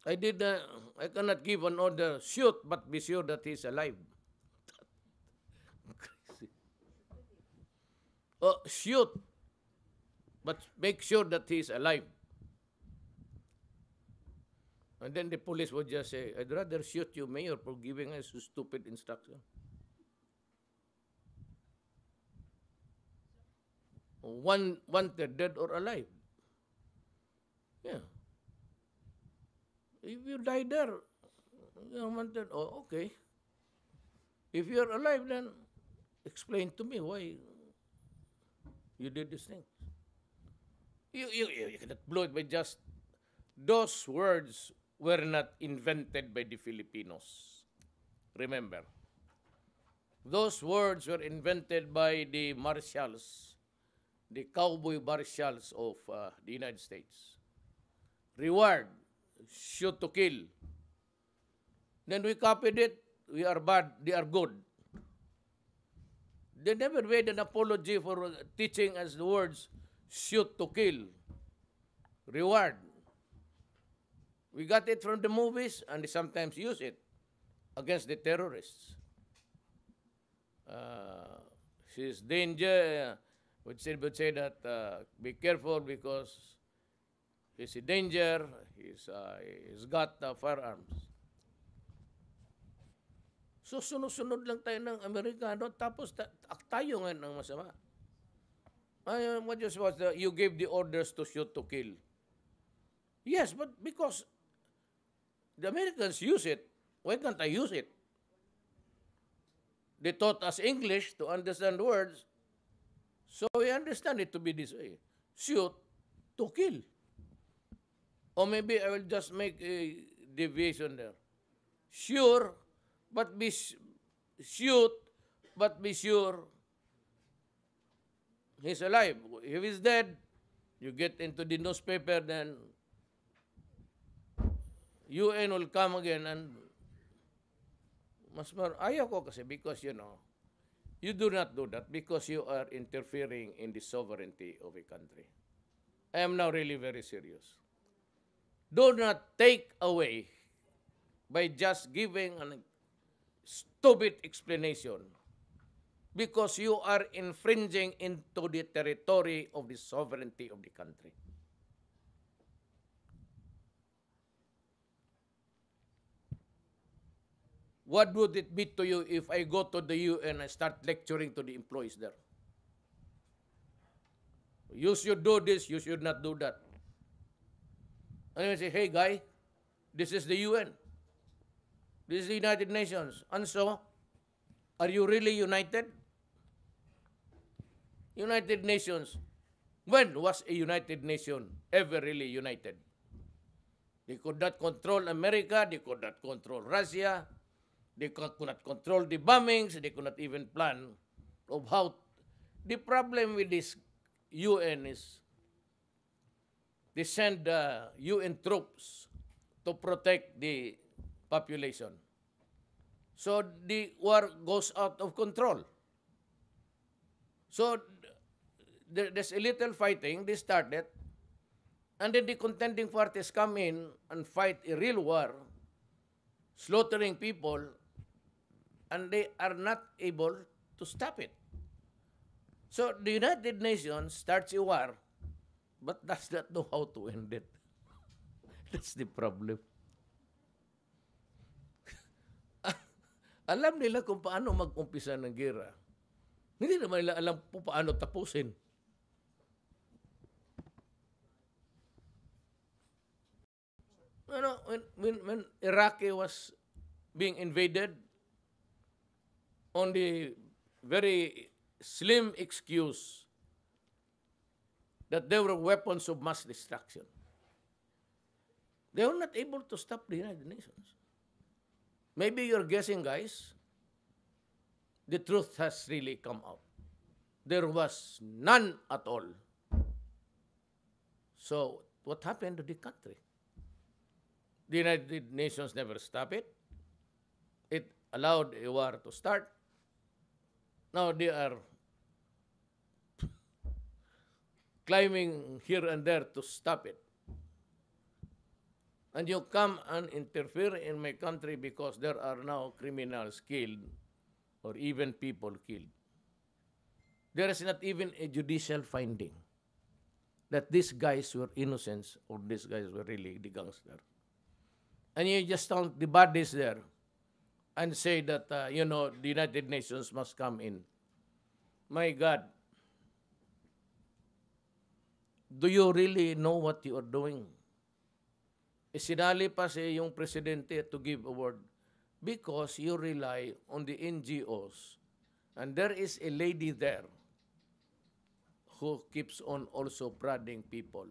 I cannot give an order, shoot, but be sure that he's alive. Oh, shoot, but make sure that he's alive. And then the police would just say, I'd rather shoot you, Mayor, for giving us a stupid instruction. Wanted, dead or alive. Yeah. If you die there, you're wanted. Oh, okay. If you're alive, then explain to me why you did this thing. You cannot blow it by just those words were not invented by the Filipinos. Remember, those words were invented by the marshals, the cowboy marshals of the United States. Reward, shoot to kill. Then we copied it. We are bad, they are good. They never made an apology for teaching us the words shoot to kill, reward. We got it from the movies and they sometimes use it against the terrorists. She's danger, would say that be careful because he's a danger, he's got firearms. So sunod-sunod lang tayo ng Amerikano tapos tayo ngayon ang masama. What just was you gave the orders to shoot to kill. Yes, but because the Americans use it, why can't I use it? They taught us English to understand words, so we understand it to be this way. Shoot to kill. Or maybe I will just make a deviation there. Sure, but shoot, but be sure he's alive. If he's dead, you get into the newspaper, then UN will come again and ayaw ko kasi because you do not do that because you are interfering in the sovereignty of a country. I am now really very serious. Do not take away by just giving an stupid explanation because you are infringing into the territory of the sovereignty of the country. What would it be to you if I go to the UN and start lecturing to the employees there? You should do this, you should not do that. And I say, hey guy, this is the UN. This is the United Nations. And so, are you really united? United Nations. When was a United Nation ever really united? They could not control America. They could not control Russia. They could not control the bombings. They could not even plan of how. The problem with this UN is they send UN troops to protect the population. So the war goes out of control. So there's a little fighting, they started, and then the contending parties come in and fight a real war, slaughtering people, and they are not able to stop it. So the United Nations starts a war, but does not know how to end it. That's the problem. Alam nila kung paano mag-umpisa ng gera. Hindi naman nila alam kung paano tapusin. When Iraq was being invaded, on the very slim excuse that there were weapons of mass destruction, they were not able to stop the United Nations. Maybe you're guessing, guys. The truth has really come out. There was none at all. So, what happened to the country? The United Nations never stopped it. It allowed a war to start. Now they are climbing here and there to stop it. and you come and interfere in my country because there are now criminals killed or even people killed. There is not even a judicial finding that these guys were innocents or these guys were really the gangster. And you just count the bodies there and say that, the United Nations must come in. My God, do you really know what you are doing? Isinali pa sa yung presidente to give a word because you rely on the NGOs. And there is a lady there who keeps on also prodding people.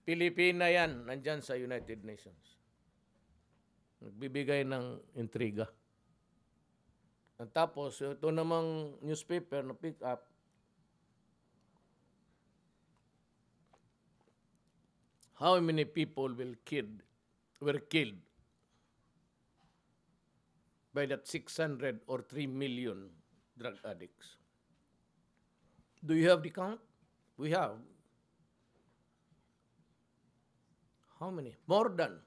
Pilipina yan, nandyan sa United Nations. Nagbibigay ng intriga. At tapos, ito namang newspaper na pick up, how many people were killed by that 600 or 3 million drug addicts? Do you have the count? We have. How many? More than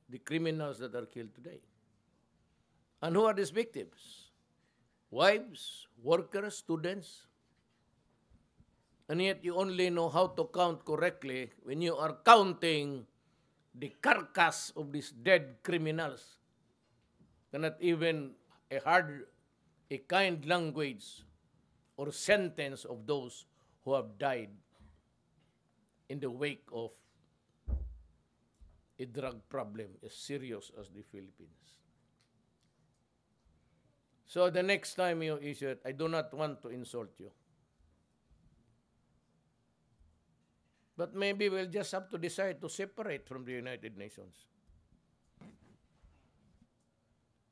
the criminals that are killed today. And who are these victims? Wives, workers, students. And yet you only know how to count correctly when you are counting the carcass of these dead criminals. Cannot even a kind language or sentence of those who have died in the wake of a drug problem as serious as the Philippines. So the next time you issue it, I do not want to insult you. But maybe we'll just have to decide to separate from the United Nations.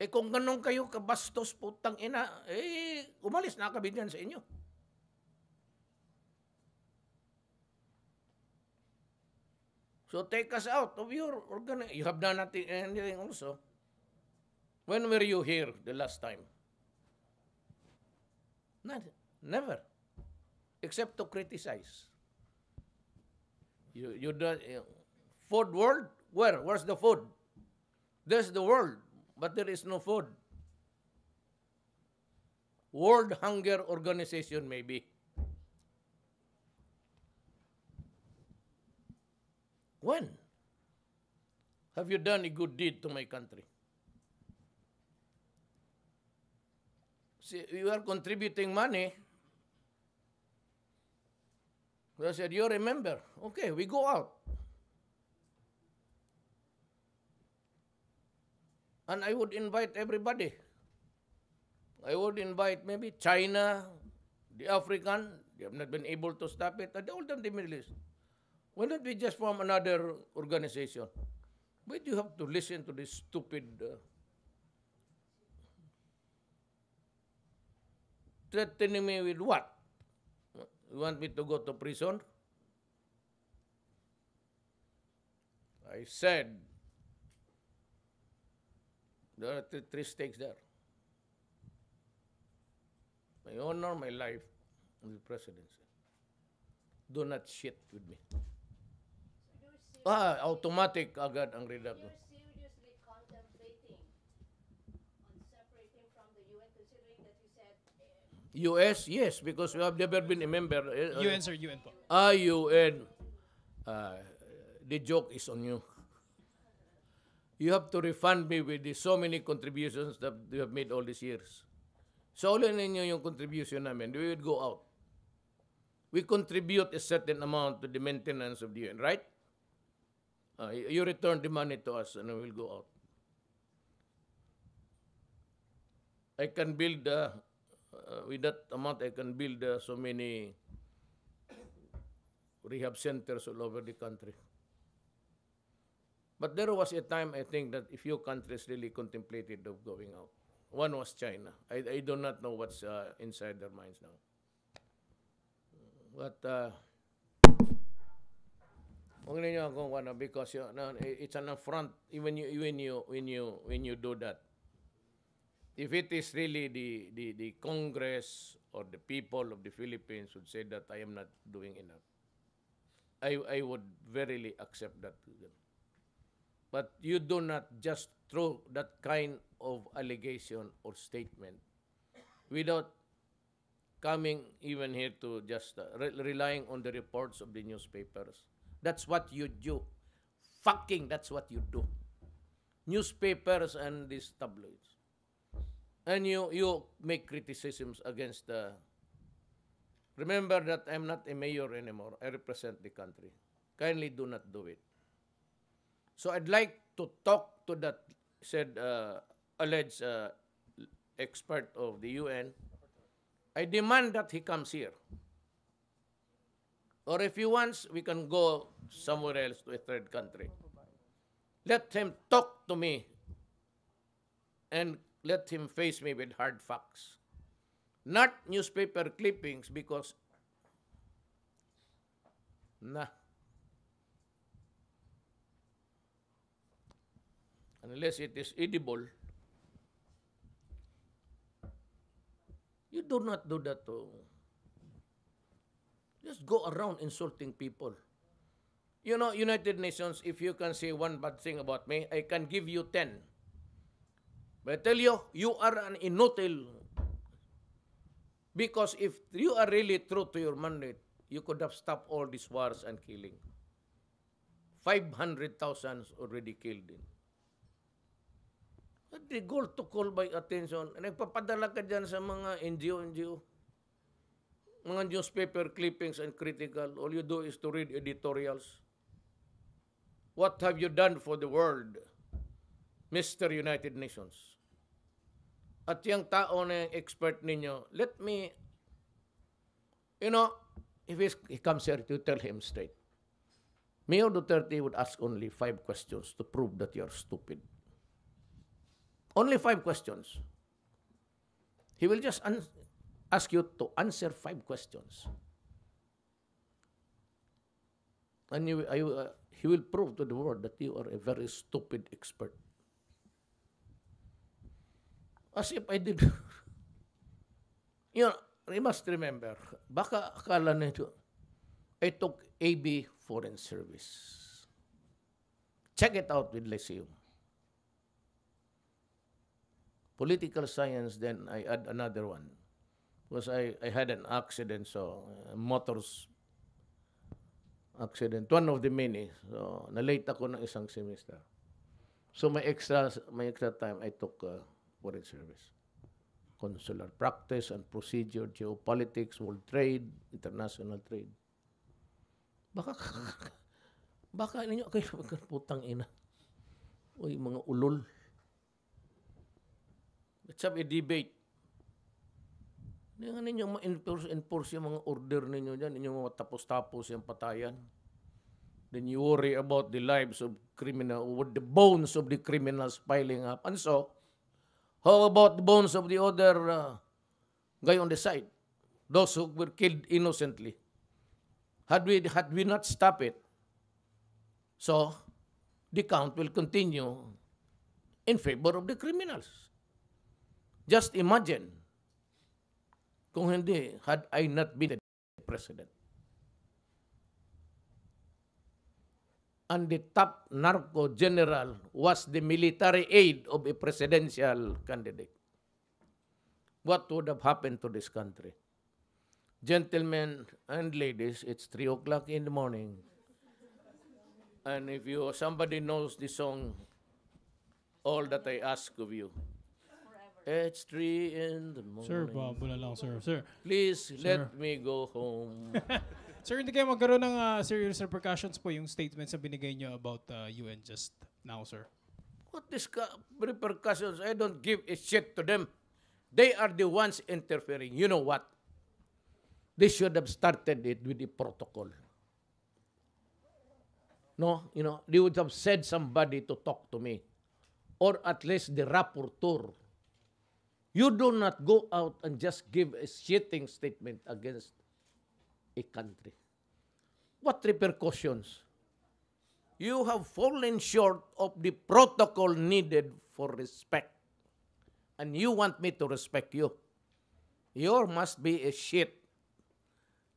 Kung ganun kayo kabastos, putang ina, umalis na kami dyan sa inyo. So take us out of your organization. You have done anything also. When were you here the last time? Never. Except to criticize. You done food world? Where's the food? There's the world, but there is no food. World Hunger Organization maybe. When have you done a good deed to my country? See, you are contributing money. I said, you remember. Okay, we go out. And I would invite everybody. I would invite maybe China, the African. They have not been able to stop it. And all of the Middle East. Why don't we just form another organization? Why do you have to listen to this stupid threatening me with what? You want me to go to prison? I said, there are three stakes there. My honor, my life, and the presidency. Do not shit with me. Automatic agad ang redact. You're seriously contemplating on separating from the UN, considering that you said US, yes, because we have never been a member. UN, sir, UN po. UN. The joke is on you. You have to refund me with so many contributions that you have made all these years. So, ulit ninyo yung contribution namin. We would go out. We contribute a certain amount to the maintenance of the UN, right? You return the money to us and we will go out. I can build, with that amount, I can build so many rehab centers all over the country. But there was a time, I think, that a few countries really contemplated of going out. One was China. I do not know what's inside their minds now. But because it's an affront when you do that. If it is really the Congress or the people of the Philippines would say that I am not doing enough, I would verily accept that. But you do not just throw that kind of allegation or statement without coming even here to just relying on the reports of the newspapers. That's what you do. That's what you do. Newspapers and these tabloids. And you make criticisms against the... Remember that I'm not a mayor anymore. I represent the country. Kindly do not do it. So I'd like to talk to that said alleged expert of the UN. I demand that he comes here. Or if he wants, we can go somewhere else to a third country. Let him talk to me and let him face me with hard facts. Not newspaper clippings because, unless it is edible, you do not do that to just go around insulting people. You know, United Nations, if you can say one bad thing about me, I can give you 10. But I tell you, you are an inutile. Because if you are really true to your mandate, you could have stopped all these wars and killing. 500,000 already killed in. But the goal to call by attention, nagpapadala ka dyan sa mga NGO, mga newspaper clippings and critical. All you do is to read editorials. What have you done for the world, Mr. United Nations? At yung tao na yung expert ninyo, let me, if he comes here, to tell him straight. Mayor Duterte would ask only 5 questions to prove that you're stupid. Only 5 questions. He will just ask you to answer 5 questions. And he will prove to the world that you are a very stupid expert. As if I did. You must remember, baka akala nito, I took AB Foreign Service. Check it out with Lyceum. Political science, then I add another one. Because I had an accident, so motors accident, one of the many. So na-late ako ng isang semester. So may extra time I took Foreign Service. Consular practice and procedure, geopolitics, world trade, international trade. Baka ninyo kayo putang ina. Uy, mga ulol. Let's have a debate. Hindi nga ninyo ma-enforce yung mga order ninyo dyan. Ninyo mga tapos-tapos yung patayan. Then you worry about the lives of criminal, with the bones of the criminals piling up. And so, how about the bones of the other guy on the side? Those who were killed innocently. Had we not stopped it, so the count will continue in favor of the criminals. Just imagine kung hindi, had I not been the president. And the top narco general was the military aide of a presidential candidate. What would have happened to this country? Gentlemen and ladies, it's 3 o'clock in the morning. And if somebody knows the song, All That I Ask of You. It's 3 in the morning. Sir, babula lang, sir. Sir. Please, let me go home. Sir, hindi kayo magkaroon ng serious repercussions po yung statements na binigay nyo about UN just now, sir? What is repercussions? I don't give a shit to them. They are the ones interfering. You know what? They should have started it with the protocol. No, they would have said somebody to talk to me. Or at least the rapporteur. You do not go out and just give a shitting statement against a country. What repercussions? You have fallen short of the protocol needed for respect. And you want me to respect you. You must be a shit.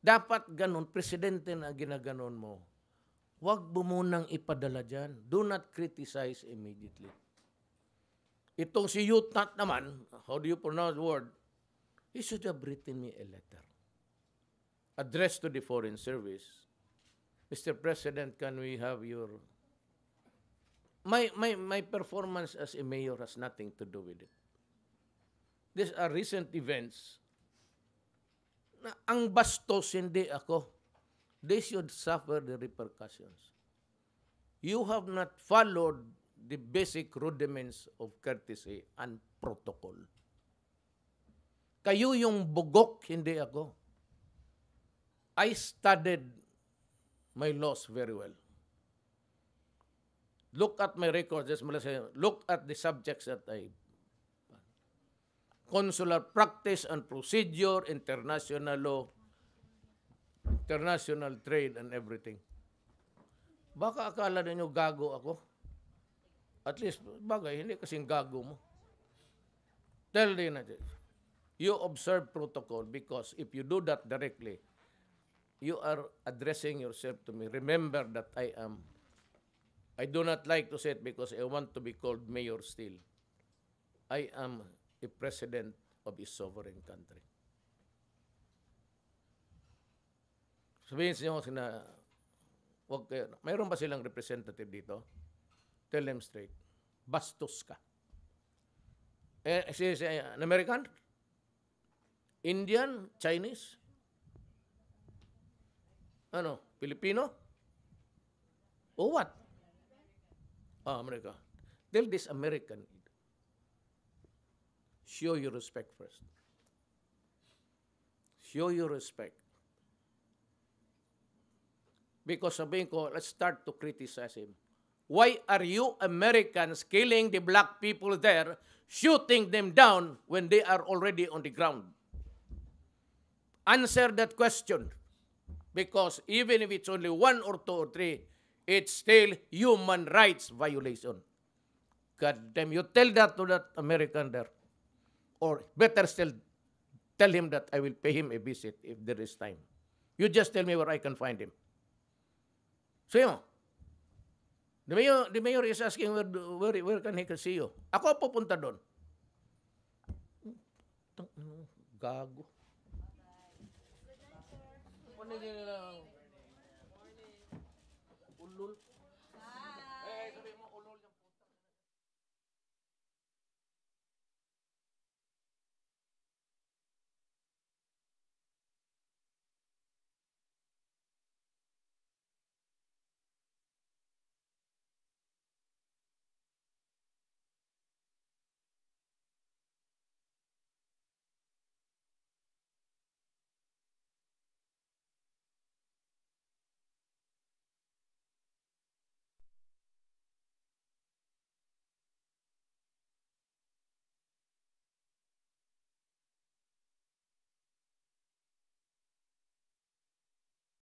Dapat ganun, presidente na ginaganon mo. Huwag mo munang ipadala dyan. Do not criticize immediately. Itong si Yutat naman, how do you pronounce the word? He should have written me a letter addressed to the Foreign Service. Mr. President, can we have your... My performance as a mayor has nothing to do with it. These are recent events na ang bastos hindi ako. They should suffer the repercussions. You have not followed the basic rudiments of courtesy and protocol. Kayo yung bugok, hindi ako. I studied my laws very well. Look at my records, look at the subjects that I... Consular practice and procedure, international law, international trade, and everything. Baka akala ninyo gago ako. At least, bagay, hindi kasing gago mo. Tell them na you observe protocol because if you do that directly, you are addressing yourself to me. Remember that I do not like to say it because I want to be called mayor still. I am a president of a sovereign country. Sabihin sa inyo na, wag kayo, mayroon ba silang representative dito? Tell them straight. Bastos ka. An American? Indian? Chinese? Ano? Filipino? O what? America. Tell this American, show your respect first. Show your respect. Because sabihin ko, let's start to criticize him. Why are you Americans killing the black people there, shooting them down when they are already on the ground? Answer that question. Because even if it's only 1 or 2 or 3, it's still human rights violation. God damn, you tell that to that American there. Or better still, tell him that I will pay him a visit if there is time. You just tell me where I can find him. So yun, the mayor is asking where can he see you? Ako pupunta doon. Gago. Good night, sir.